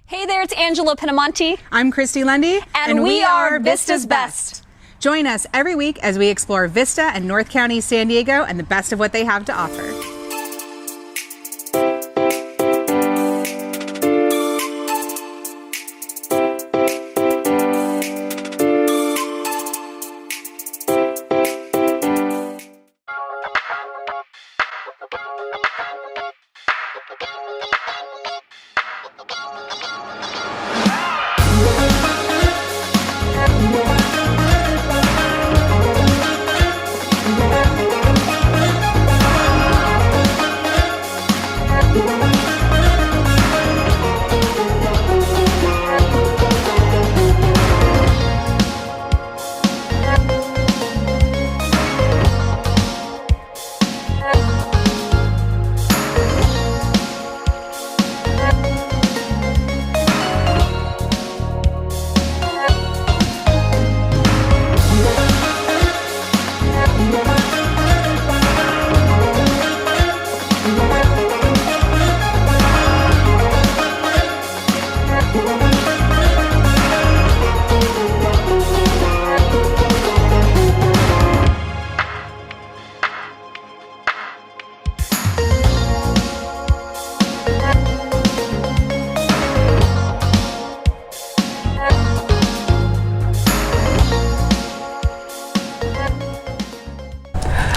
Hey there, it's Angela Pinamonti. I'm Christy Lundy. And we are Vista's Best. Join us every week as we explore Vista and North County, San Diego, and the best of what they have to offer.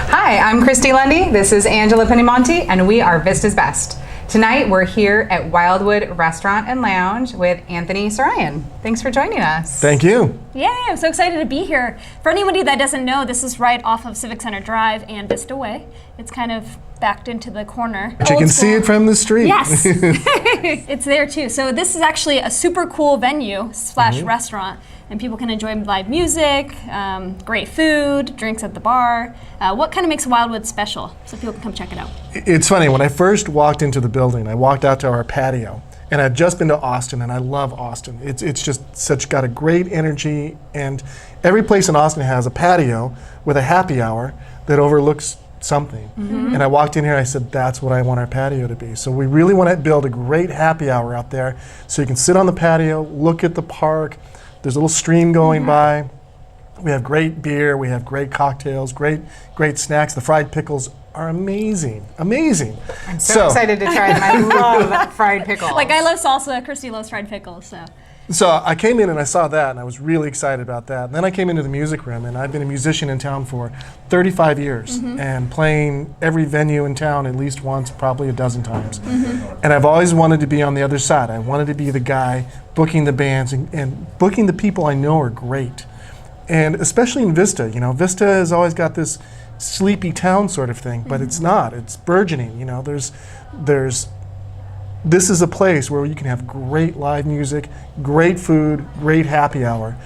Hi, I'm Christy Lundy. This is Angela Pinamonti, and we are Vista's Best. Tonight, we're here at WildWood Restaurant and Lounge with Anthony Sarayan. Thanks for joining us. Thank you. Yay, I'm so excited to be here. For anybody that doesn't know, this is right off of Civic Center Drive and Vista Way. It's kind of backed into the corner. But you can see it from the street. Yes, it's there too. So this is actually a super cool venue / restaurant, and people can enjoy live music, great food, drinks at the bar. What kind of makes WildWood special so people can come check it out? It's funny, when I first walked into the building, I walked out to our patio, and I'd just been to Austin, and I love Austin. It's just got a great energy, and every place in Austin has a patio with a happy hour that overlooks something. And I walked in here and I said, that's what I want our patio to be. So we really want to build a great happy hour out there so you can sit on the patio, look at the park. There's a little stream going by. We have great beer, we have great cocktails, great snacks. The fried pickles are amazing. I'm so excited to try them. I love fried pickles. Like, I love salsa, Christy loves fried pickles, So I came in and I saw that, and I was really excited about that. And then I came into the music room, and I've been a musician in town for 35 years, and playing every venue in town at least once, probably a dozen times. And I've always wanted to be on the other side. I wanted to be the guy booking the bands and booking the people I know are great. And especially in Vista, you know, Vista has always got this sleepy town sort of thing, but it's not. It's burgeoning. You know, this is a place where you can have great live music, great food, great happy hour.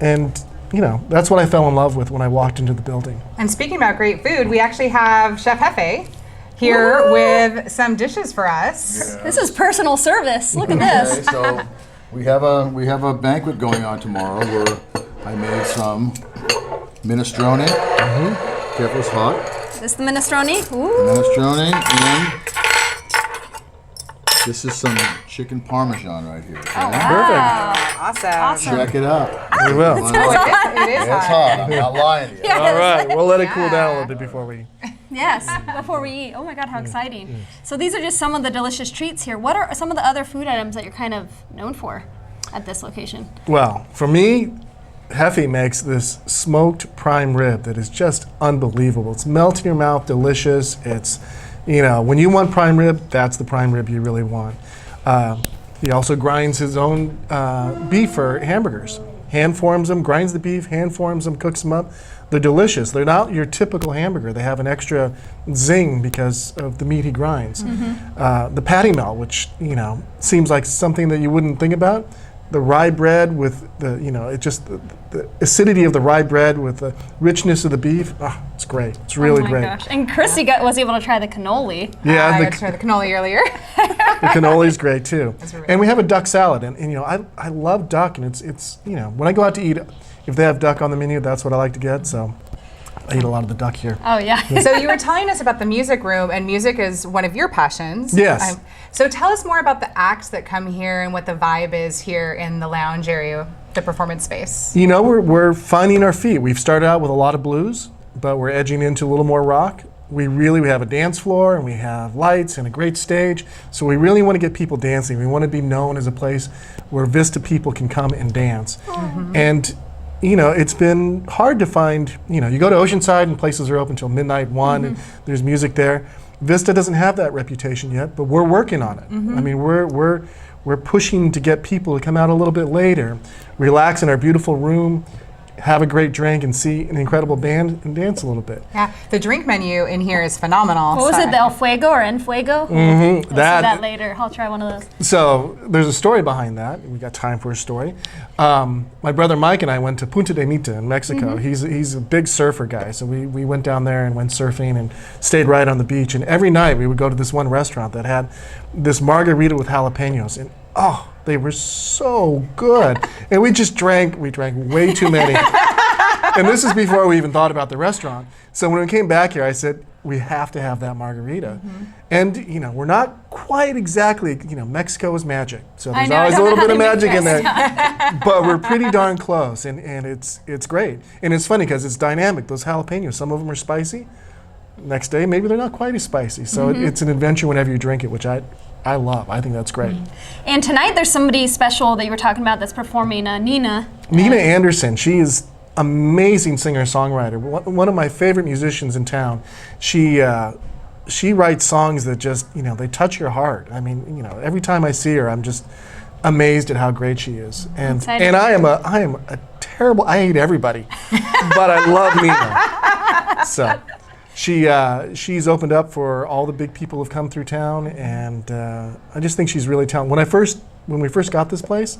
And, you know, that's what I fell in love with when I walked into the building. And speaking about great food, we actually have Chef Hefe here with some dishes for us. This is personal service. Look at this. Okay, so we have a banquet going on tomorrow where I made some minestrone. Careful, it's hot. Is this the minestrone? Ooh. Minestrone, and this is some chicken parmesan right here. Okay? Oh, wow. Awesome. Check it out. We will. It is It's hot. I'm not lying to you. Yes. All right, we'll let it cool down a little bit before we... Yes, before we eat. Oh my God, how exciting. So these are just some of the delicious treats here. What are some of the other food items that you're kind of known for at this location? Well, for me, Hefe makes this smoked prime rib that is just unbelievable. It's melt in your mouth, delicious. It's, you know, when you want prime rib, that's the prime rib you really want. He also grinds his own beef for hamburgers. Hand forms them, grinds the beef, hand forms them, cooks them up. They're delicious. They're not your typical hamburger. They have an extra zing because of the meat he grinds. The patty melt, which, you know, seems like something that you wouldn't think about. The rye bread with the, you know, it just, the acidity of the rye bread with the richness of the beef. Oh, it's great. It's really great. Oh my gosh. And Christy was able to try the cannoli. Yeah, I got to try the cannoli earlier. the cannoli's great too. Really and we have a duck salad, and you know, I love duck, and it's you know, when I go out to eat, if they have duck on the menu, that's what I like to get. So I eat a lot of the duck here. Oh, yeah. So you were telling us about the music room, and music is one of your passions. Yes. So tell us more about the acts that come here and what the vibe is here in the lounge area, the performance space. You know, we're finding our feet. We've started out with a lot of blues, but we're edging into a little more rock. We have a dance floor, and we have lights and a great stage. So we really want to get people dancing. We want to be known as a place where Vista people can come and dance. And you know, it's been hard to find, you know, you go to Oceanside and places are open till midnight, 1, and there's music there. Vista doesn't have that reputation yet, but we're working on it. I mean, we're pushing to get people to come out a little bit later, relax in our beautiful room, have a great drink, and see an incredible band and dance a little bit. Yeah, the drink menu in here is phenomenal. What was it, the El Fuego or En Fuego? I'll see that later. I'll try one of those. So there's a story behind that. We got time for a story. My brother Mike and I went to Punta de Mita in Mexico. He's a big surfer guy, so we went down there and went surfing and stayed right on the beach. And every night we would go to this one restaurant that had this margarita with jalapenos, and oh, they were so good. And we drank way too many. And this is before we even thought about the restaurant. So when we came back here, I said, we have to have that margarita. And, you know, we're not quite exactly, you know, Mexico is magic. So there's always a little bit of magic in there. But we're pretty darn close, and it's great. And it's funny because it's dynamic. Those jalapenos, some of them are spicy. Next day, maybe they're not quite as spicy. So it's an adventure whenever you drink it, which I love. I think that's great. And tonight there's somebody special that you were talking about that's performing, Nina. Nina Anderson. She is amazing singer-songwriter. One of my favorite musicians in town. She writes songs that just, you know, they touch your heart. I mean, you know, every time I see her, I'm just amazed at how great she is. And I am a terrible. I hate everybody, but I love Nina. So. She's opened up for all the big people who've come through town, and I just think she's really talented. When we first got this place,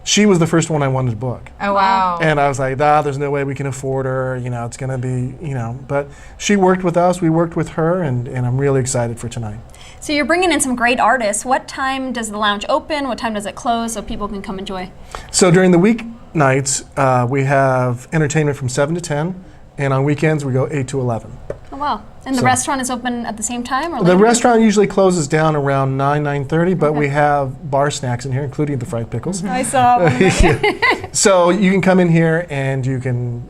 she was the first one I wanted to book. Oh, wow. And I was like, there's no way we can afford her, you know, it's gonna be, you know, but she worked with us, we worked with her, and I'm really excited for tonight. So you're bringing in some great artists. What time does the lounge open? What time does it close so people can come enjoy? So during the weeknights, we have entertainment from 7 to 10, and on weekends we go 8 to 11. Oh, wow. And the restaurant is open at the same time? Or The later? restaurant usually closes down around 9:30, but we have bar snacks in here, including the fried pickles. I saw one. So you can come in here and you can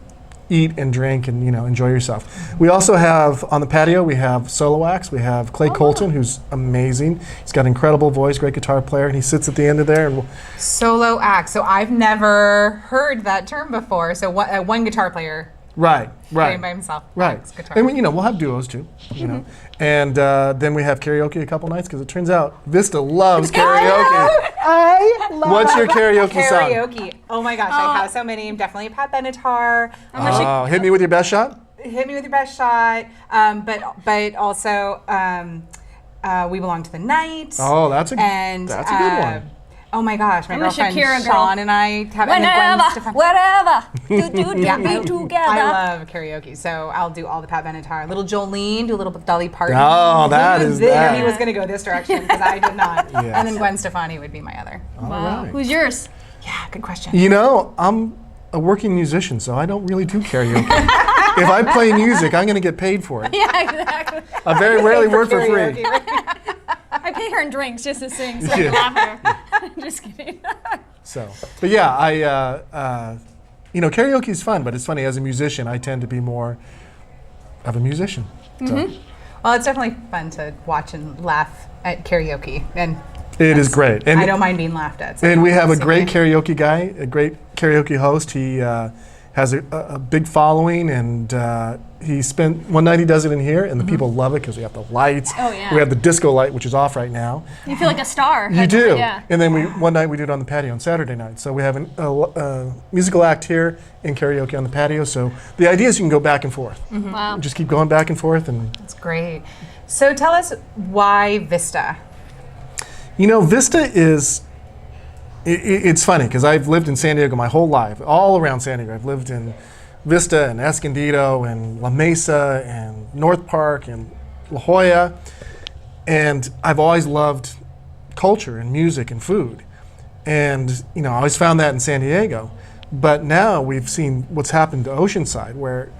eat and drink and, you know, enjoy yourself. We also have, on the patio, we have solo acts. We have Clay Colton, who's amazing. He's got an incredible voice, great guitar player, and he sits at the end of there. And Solo act. So I've never heard that term before. So one guitar player. Right. Playing by himself. Right. Guitar. And you know, we'll have duos too. You know, and then we have karaoke a couple nights because it turns out Vista loves karaoke. I love What's your karaoke song? karaoke. Oh my gosh, I have so many. I'm definitely a Pat Benatar. Oh, hit me with your best shot. Hit me with your best shot. But also We Belong to the Night. Oh, that's a and good one. Oh my gosh, my I'm a girlfriend Shakira girl. Sean and I have and then Gwen Stefani. Whatever. Do Yeah, be together. I love karaoke, so I'll do all the Pat Benatar. Little Jolene, do a little Dolly Parton. Oh, that is that. He was going to go this direction because I did not. Yes. And then Gwen Stefani would be my other. Wow. right. Who's yours? Yeah, good question. You know, I'm a working musician, so I don't really do karaoke. If I play music, I'm going to get paid for it. Yeah, exactly. I very rarely work for free. Karaoke, right? I pay her in drinks just to sing, so I can laugh at her. Just kidding. So, but yeah, you know, karaoke is fun, but it's funny, as a musician, I tend to be more of a musician. So. Well, it's definitely fun to watch and laugh at karaoke, and It is great. And I don't mind being laughed at. So And we have a sing great it. karaoke guy, a great karaoke host. He has a big following, and he spent one night he does it in here, and the people love it because we have the lights. Oh, yeah. We have the disco light, which is off right now. You feel like a star. You do. Yeah. And then one night we do it on the patio on Saturday night. So we have a musical act here and karaoke on the patio. So the idea is you can go back and forth. Wow. Just keep going back and forth. And That's great. So tell us why Vista. you know, Vista is. It's funny because I've lived in San Diego my whole life, all around San Diego. I've lived in Vista and Escondido and La Mesa and North Park and La Jolla. And I've always loved culture and music and food. And, you know, I always found that in San Diego. But now we've seen what's happened to Oceanside, where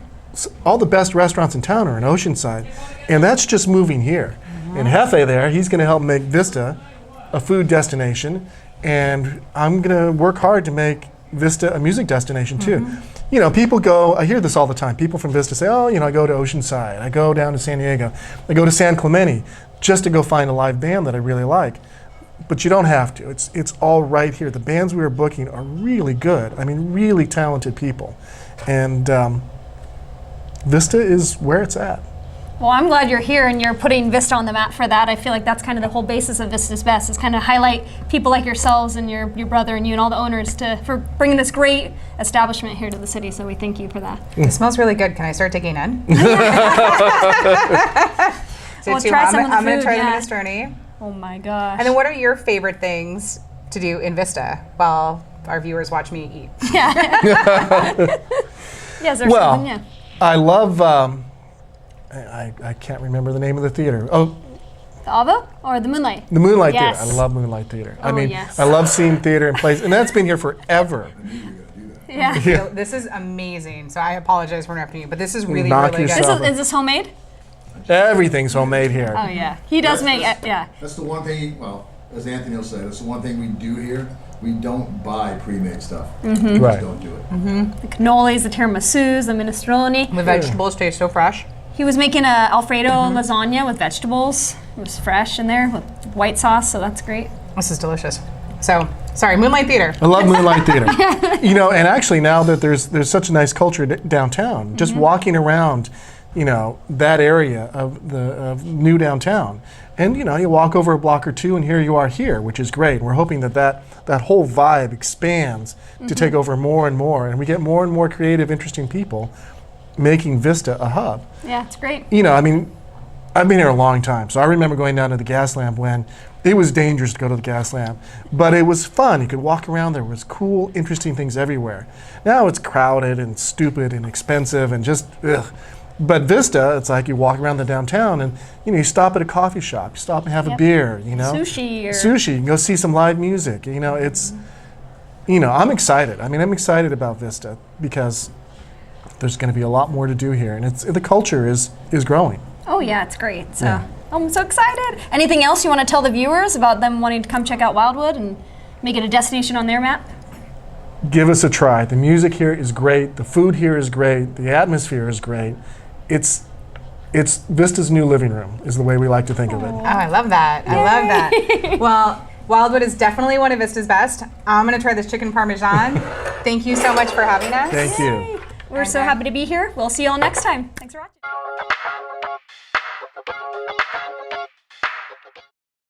all the best restaurants in town are in Oceanside, and that's just moving here. And Hefe there, he's going to help make Vista a food destination, and I'm going to work hard to make Vista a music destination too. You know, people go, I hear this all the time, people from Vista say, oh, you know, I go to Oceanside, I go down to San Diego, I go to San Clemente just to go find a live band that I really like. But you don't have to. It's all right here. The bands we are booking are really good. I mean, really talented people. And Vista is where it's at. Well, I'm glad you're here and you're putting Vista on the map for that. I feel like that's kind of the whole basis of Vista's Best, is kind of highlight people like yourselves and your brother and you and all the owners for bringing this great establishment here to the city. So we thank you for that. It smells really good. Can I start digging in? So Well, try some of the I'm going to food, try yeah. the minestrone. Oh my gosh. And then what are your favorite things to do in Vista while our viewers watch me eat? Yes, there's Well, something, yeah. I love, I can't remember the name of the theater. Oh, The Ava or the Moonlight? the Moonlight Yes. Theater. I love Moonlight Theater. I Oh, mean, yes. I love seeing theater in place, and that's been here forever. Yeah. So this is amazing. So I apologize for interrupting you, but this is really, Knock really yourself good. Is this homemade? Everything's homemade here. Oh yeah, he does make it. Yeah. That's the one thing, well, as Anthony will say, that's the one thing we do here. We don't buy pre-made stuff. We just Right. don't do it. The cannolis, the tiramisus, the minestrone. The vegetables taste so fresh. He was making a Alfredo lasagna with vegetables. It was fresh in there with white sauce, so that's great. This is delicious. So, sorry, Moonlight Theater. I love Moonlight Theater. You know, and actually now that there's such a nice culture downtown, just walking around, you know, that area of new downtown, and you know, you walk over a block or two, and here you are here, which is great. We're hoping that whole vibe expands to take over more and more, and we get more and more creative, interesting people making Vista a hub. Yeah, it's great. You know, I mean, I've been here a long time, so I remember going down to the gas lamp when it was dangerous to go to the gas lamp, but it was fun. You could walk around, there was cool, interesting things everywhere. Now it's crowded and stupid and expensive and just, ugh. But Vista, it's like you walk around the downtown and, you know, you stop at a coffee shop, you stop and have a beer, you know. Sushi or Sushi, you can go see some live music, you know, it's, you know, I'm excited. I mean, I'm excited about Vista because there's going to be a lot more to do here, and the culture is growing. Oh yeah, it's great. So Yeah. I'm so excited. Anything else you want to tell the viewers about them wanting to come check out WildWood and make it a destination on their map? Give us a try. The music here is great. The food here is great. The atmosphere is great. It's Vista's new living room is the way we like to think of it. Oh, I love that. I love that. Well, WildWood is definitely one of Vista's best. I'm going to try this chicken parmesan. Thank you so much for having us. Thank you. We're so happy to be here. We'll see you all next time. Thanks for watching.